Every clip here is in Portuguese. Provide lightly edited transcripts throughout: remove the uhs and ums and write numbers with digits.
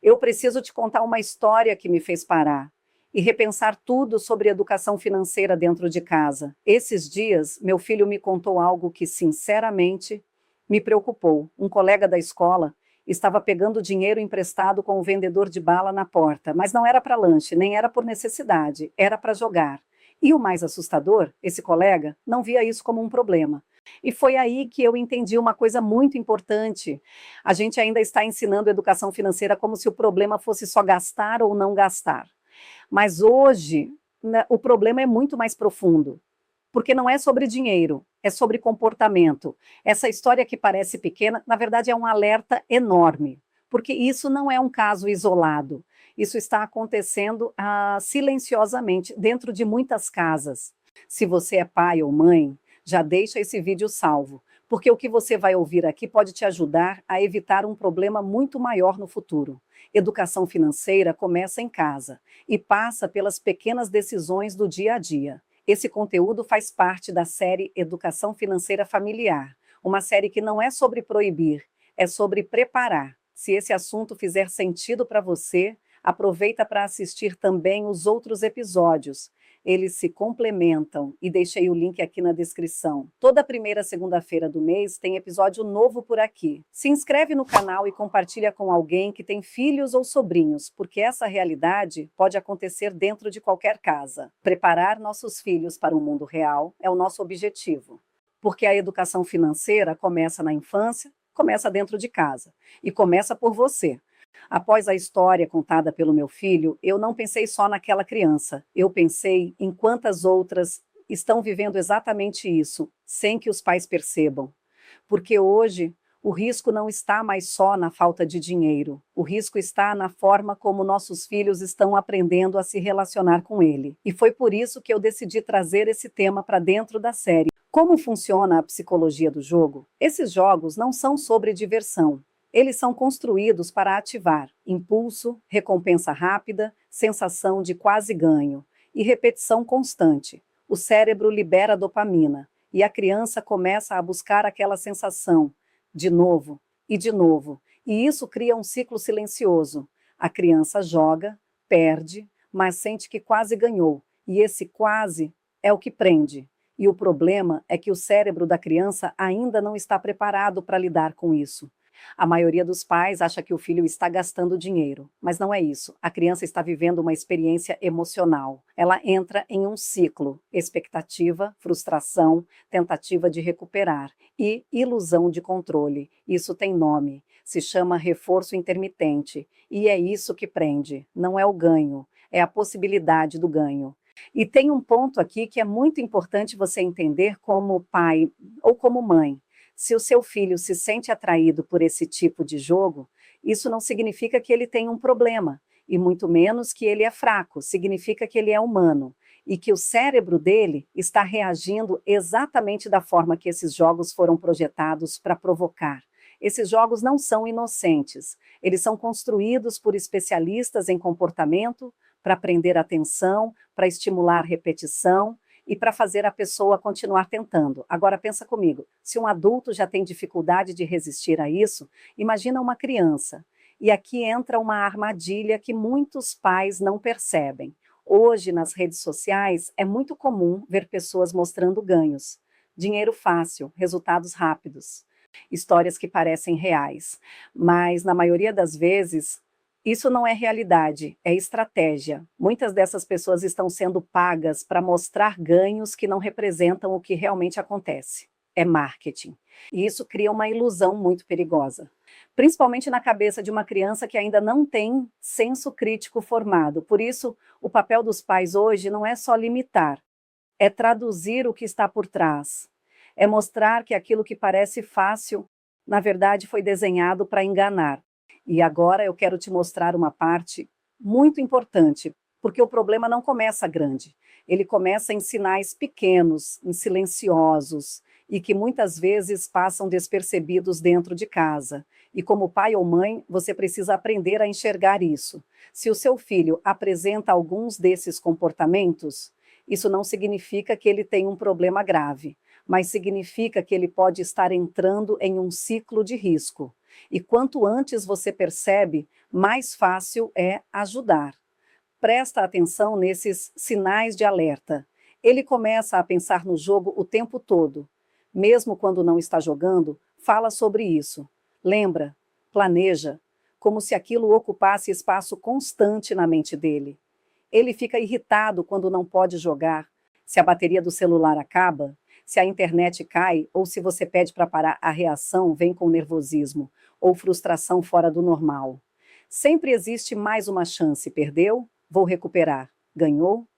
Eu preciso te contar uma história que me fez parar e repensar tudo sobre educação financeira dentro de casa. Esses dias, meu filho me contou algo que, sinceramente, me preocupou. Um colega da escola estava pegando dinheiro emprestado com o vendedor de bala na porta, mas não era para lanche, nem era por necessidade, era para jogar. E o mais assustador, esse colega não via isso como um problema. E foi aí que eu entendi uma coisa muito importante. A gente ainda está ensinando educação financeira como se o problema fosse só gastar ou não gastar. Mas hoje, né, o problema é muito mais profundo, porque não é sobre dinheiro, é sobre comportamento. Essa história que parece pequena, na verdade, é um alerta enorme, porque isso não é um caso isolado. Isso está acontecendo silenciosamente dentro de muitas casas. Se você é pai ou mãe, já deixa esse vídeo salvo, porque o que você vai ouvir aqui pode te ajudar a evitar um problema muito maior no futuro. Educação financeira começa em casa e passa pelas pequenas decisões do dia a dia. Esse conteúdo faz parte da série Educação Financeira Familiar, uma série que não é sobre proibir, é sobre preparar. Se esse assunto fizer sentido para você, aproveita para assistir também os outros episódios. Eles se complementam e deixei o link aqui na descrição. Toda primeira segunda-feira do mês tem episódio novo por aqui. Se inscreve no canal e compartilha com alguém que tem filhos ou sobrinhos, porque essa realidade pode acontecer dentro de qualquer casa. Preparar nossos filhos para o mundo real é o nosso objetivo. Porque a educação financeira começa na infância, começa dentro de casa e começa por você. Após a história contada pelo meu filho, eu não pensei só naquela criança. Eu pensei em quantas outras estão vivendo exatamente isso, sem que os pais percebam. Porque hoje o risco não está mais só na falta de dinheiro. O risco está na forma como nossos filhos estão aprendendo a se relacionar com ele. E foi por isso que eu decidi trazer esse tema para dentro da série. Como funciona a psicologia do jogo? Esses jogos não são sobre diversão. Eles são construídos para ativar impulso, recompensa rápida, sensação de quase ganho e repetição constante. O cérebro libera dopamina e a criança começa a buscar aquela sensação de novo e de novo. E isso cria um ciclo silencioso. A criança joga, perde, mas sente que quase ganhou. E esse quase é o que prende. E o problema é que o cérebro da criança ainda não está preparado para lidar com isso. A maioria dos pais acha que o filho está gastando dinheiro, mas não é isso. A criança está vivendo uma experiência emocional. Ela entra em um ciclo: expectativa, frustração, tentativa de recuperar e ilusão de controle. Isso tem nome, se chama reforço intermitente. E é isso que prende, não é o ganho, é a possibilidade do ganho. E tem um ponto aqui que é muito importante você entender como pai ou como mãe. Se o seu filho se sente atraído por esse tipo de jogo, isso não significa que ele tem um problema, e muito menos que ele é fraco, significa que ele é humano, e que o cérebro dele está reagindo exatamente da forma que esses jogos foram projetados para provocar. Esses jogos não são inocentes, eles são construídos por especialistas em comportamento para prender atenção, para estimular repetição, e para fazer a pessoa continuar tentando. Agora pensa comigo, se um adulto já tem dificuldade de resistir a isso, imagina uma criança. E aqui entra uma armadilha que muitos pais não percebem. Hoje, nas redes sociais, é muito comum ver pessoas mostrando ganhos. Dinheiro fácil, resultados rápidos, histórias que parecem reais. Mas, na maioria das vezes, isso não é realidade, é estratégia. Muitas dessas pessoas estão sendo pagas para mostrar ganhos que não representam o que realmente acontece. É marketing. E isso cria uma ilusão muito perigosa, principalmente na cabeça de uma criança que ainda não tem senso crítico formado. Por isso, o papel dos pais hoje não é só limitar, é traduzir o que está por trás. É mostrar que aquilo que parece fácil, na verdade, foi desenhado para enganar. E agora eu quero te mostrar uma parte muito importante, porque o problema não começa grande. Ele começa em sinais pequenos, em silenciosos, e que muitas vezes passam despercebidos dentro de casa. E como pai ou mãe, você precisa aprender a enxergar isso. Se o seu filho apresenta alguns desses comportamentos, isso não significa que ele tem um problema grave, mas significa que ele pode estar entrando em um ciclo de risco. E quanto antes você percebe, mais fácil é ajudar. Presta atenção nesses sinais de alerta. Ele começa a pensar no jogo o tempo todo. Mesmo quando não está jogando, fala sobre isso. Lembra, planeja, como se aquilo ocupasse espaço constante na mente dele. Ele fica irritado quando não pode jogar, se a bateria do celular acaba, se a internet cai ou se você pede para parar, a reação vem com nervosismo ou frustração fora do normal. Sempre existe mais uma chance. Perdeu? Vou recuperar. Ganhou?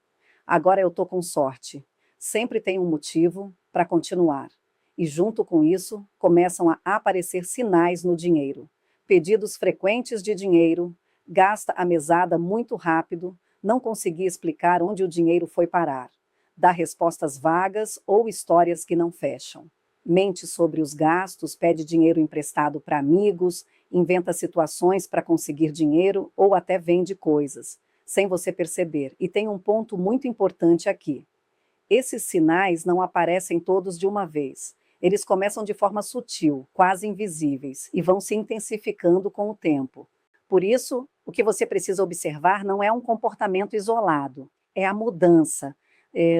Agora eu estou com sorte. Sempre tem um motivo para continuar. E junto com isso, começam a aparecer sinais no dinheiro. Pedidos frequentes de dinheiro, gasta a mesada muito rápido, não conseguir explicar onde o dinheiro foi parar. Dá respostas vagas ou histórias que não fecham. Mente sobre os gastos, pede dinheiro emprestado para amigos, inventa situações para conseguir dinheiro ou até vende coisas, sem você perceber. E tem um ponto muito importante aqui. Esses sinais não aparecem todos de uma vez. Eles começam de forma sutil, quase invisíveis, e vão se intensificando com o tempo. Por isso, o que você precisa observar não é um comportamento isolado, é a mudança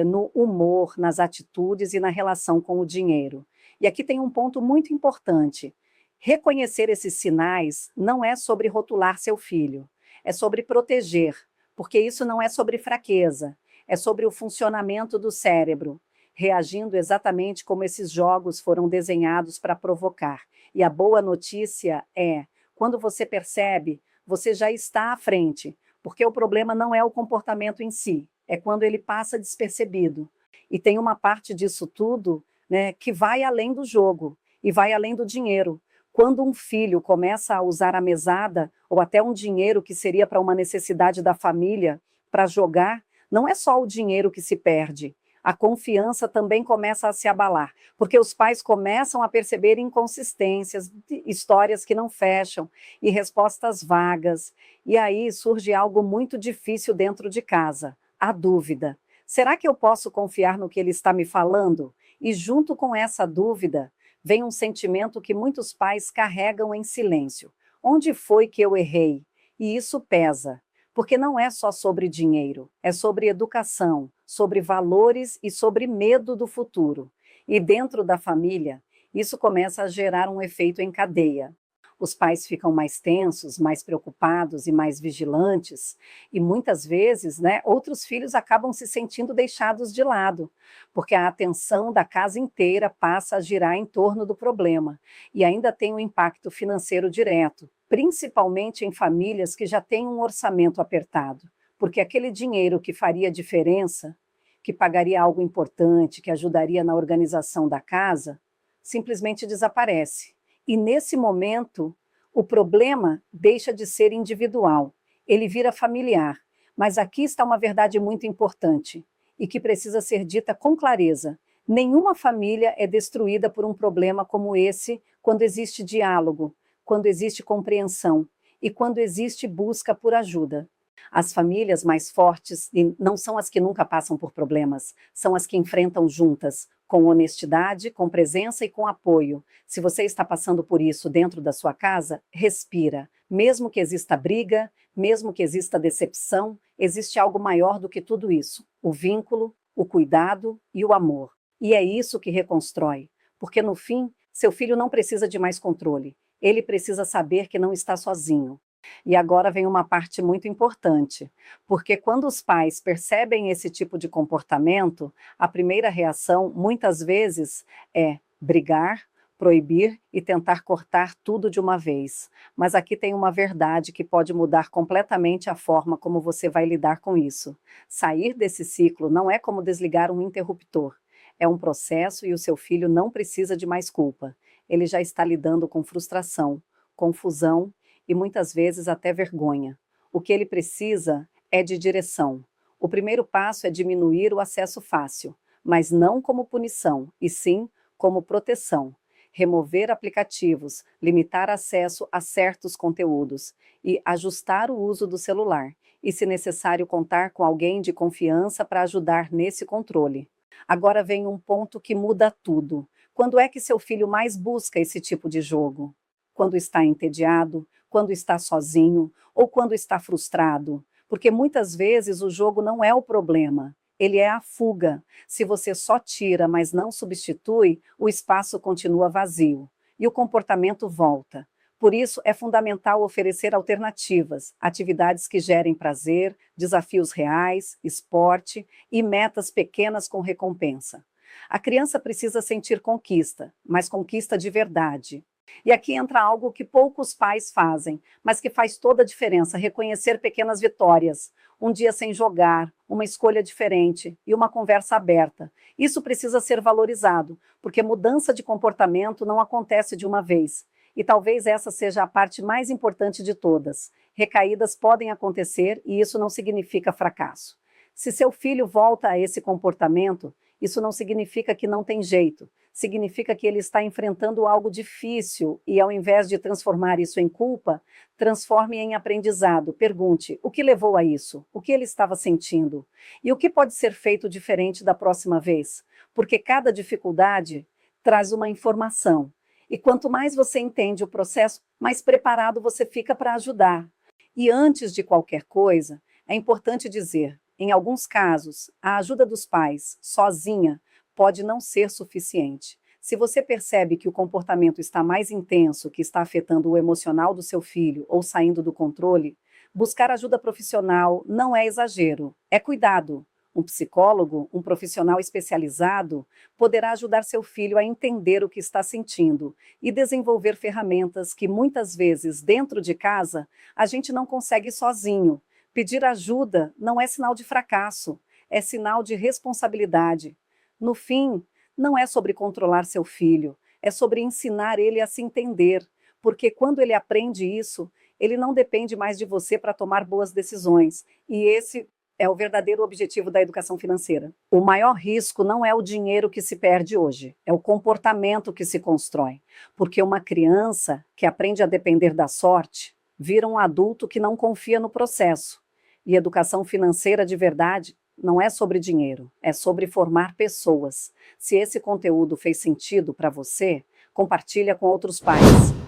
no humor, nas atitudes e na relação com o dinheiro. E aqui tem um ponto muito importante. Reconhecer esses sinais não é sobre rotular seu filho, é sobre proteger, porque isso não é sobre fraqueza, é sobre o funcionamento do cérebro, reagindo exatamente como esses jogos foram desenhados para provocar. E a boa notícia é, quando você percebe, você já está à frente, porque o problema não é o comportamento em si, é quando ele passa despercebido. E tem uma parte disso tudo, né, que vai além do jogo e vai além do dinheiro. Quando um filho começa a usar a mesada ou até um dinheiro que seria para uma necessidade da família para jogar, não é só o dinheiro que se perde. A confiança também começa a se abalar, porque os pais começam a perceber inconsistências, histórias que não fecham e respostas vagas. E aí surge algo muito difícil dentro de casa, a dúvida. Será que eu posso confiar no que ele está me falando? E junto com essa dúvida, vem um sentimento que muitos pais carregam em silêncio. Onde foi que eu errei? E isso pesa, porque não é só sobre dinheiro, é sobre educação, sobre valores e sobre medo do futuro. E dentro da família, isso começa a gerar um efeito em cadeia. Os pais ficam mais tensos, mais preocupados e mais vigilantes, e muitas vezes, né, outros filhos acabam se sentindo deixados de lado, porque a atenção da casa inteira passa a girar em torno do problema, e ainda tem um impacto financeiro direto, principalmente em famílias que já têm um orçamento apertado, porque aquele dinheiro que faria diferença, que pagaria algo importante, que ajudaria na organização da casa, simplesmente desaparece. E nesse momento, o problema deixa de ser individual, ele vira familiar. Mas aqui está uma verdade muito importante e que precisa ser dita com clareza. Nenhuma família é destruída por um problema como esse quando existe diálogo, quando existe compreensão e quando existe busca por ajuda. As famílias mais fortes não são as que nunca passam por problemas, são as que enfrentam juntas, com honestidade, com presença e com apoio. Se você está passando por isso dentro da sua casa, respira. Mesmo que exista briga, mesmo que exista decepção, existe algo maior do que tudo isso: o vínculo, o cuidado e o amor. E é isso que reconstrói, porque no fim, seu filho não precisa de mais controle. Ele precisa saber que não está sozinho. E agora vem uma parte muito importante, porque quando os pais percebem esse tipo de comportamento, a primeira reação, muitas vezes, é brigar, proibir e tentar cortar tudo de uma vez. Mas aqui tem uma verdade que pode mudar completamente a forma como você vai lidar com isso. Sair desse ciclo não é como desligar um interruptor. É um processo e o seu filho não precisa de mais culpa. Ele já está lidando com frustração, confusão e muitas vezes até vergonha. O que ele precisa é de direção. O primeiro passo é diminuir o acesso fácil, mas não como punição, e sim como proteção. Remover aplicativos, limitar acesso a certos conteúdos e ajustar o uso do celular. E, se necessário, contar com alguém de confiança para ajudar nesse controle. Agora vem um ponto que muda tudo. Quando é que seu filho mais busca esse tipo de jogo? quando está entediado, quando está sozinho ou quando está frustrado, porque muitas vezes o jogo não é o problema, ele é a fuga. Se você só tira, mas não substitui, o espaço continua vazio e o comportamento volta. Por isso, é fundamental oferecer alternativas, atividades que gerem prazer, desafios reais, esporte e metas pequenas com recompensa. A criança precisa sentir conquista, mas conquista de verdade. E aqui entra algo que poucos pais fazem, mas que faz toda a diferença: reconhecer pequenas vitórias. Um dia sem jogar, uma escolha diferente e uma conversa aberta. Isso precisa ser valorizado, porque mudança de comportamento não acontece de uma vez. E talvez essa seja a parte mais importante de todas. Recaídas podem acontecer e isso não significa fracasso. Se seu filho volta a esse comportamento, isso não significa que não tem jeito. Significa que ele está enfrentando algo difícil e, ao invés de transformar isso em culpa, transforme em aprendizado. Pergunte: o que levou a isso? O que ele estava sentindo? E o que pode ser feito diferente da próxima vez? Porque cada dificuldade traz uma informação. E quanto mais você entende o processo, mais preparado você fica para ajudar. E antes de qualquer coisa, é importante dizer: em alguns casos, a ajuda dos pais, sozinha, pode não ser suficiente. Se você percebe que o comportamento está mais intenso, que está afetando o emocional do seu filho ou saindo do controle, buscar ajuda profissional não é exagero, é cuidado. Um psicólogo, um profissional especializado, poderá ajudar seu filho a entender o que está sentindo e desenvolver ferramentas que muitas vezes, dentro de casa, a gente não consegue sozinho. Pedir ajuda não é sinal de fracasso, é sinal de responsabilidade. No fim, não é sobre controlar seu filho, é sobre ensinar ele a se entender, porque quando ele aprende isso, ele não depende mais de você para tomar boas decisões. E esse é o verdadeiro objetivo da educação financeira. O maior risco não é o dinheiro que se perde hoje, é o comportamento que se constrói. Porque uma criança que aprende a depender da sorte vira um adulto que não confia no processo. E educação financeira de verdade não é sobre dinheiro, é sobre formar pessoas. Se esse conteúdo fez sentido para você, compartilha com outros pais,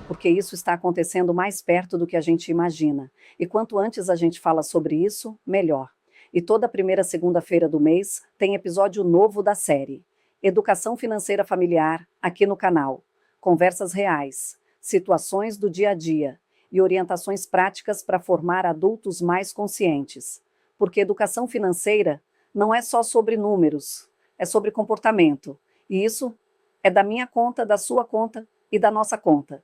porque isso está acontecendo mais perto do que a gente imagina. E quanto antes a gente fala sobre isso, melhor. E toda primeira segunda-feira do mês tem episódio novo da série Educação Financeira Familiar, aqui no canal. Conversas reais, situações do dia a dia e orientações práticas para formar adultos mais conscientes. Porque educação financeira não é só sobre números, é sobre comportamento. E isso é da minha conta, da sua conta e da nossa conta.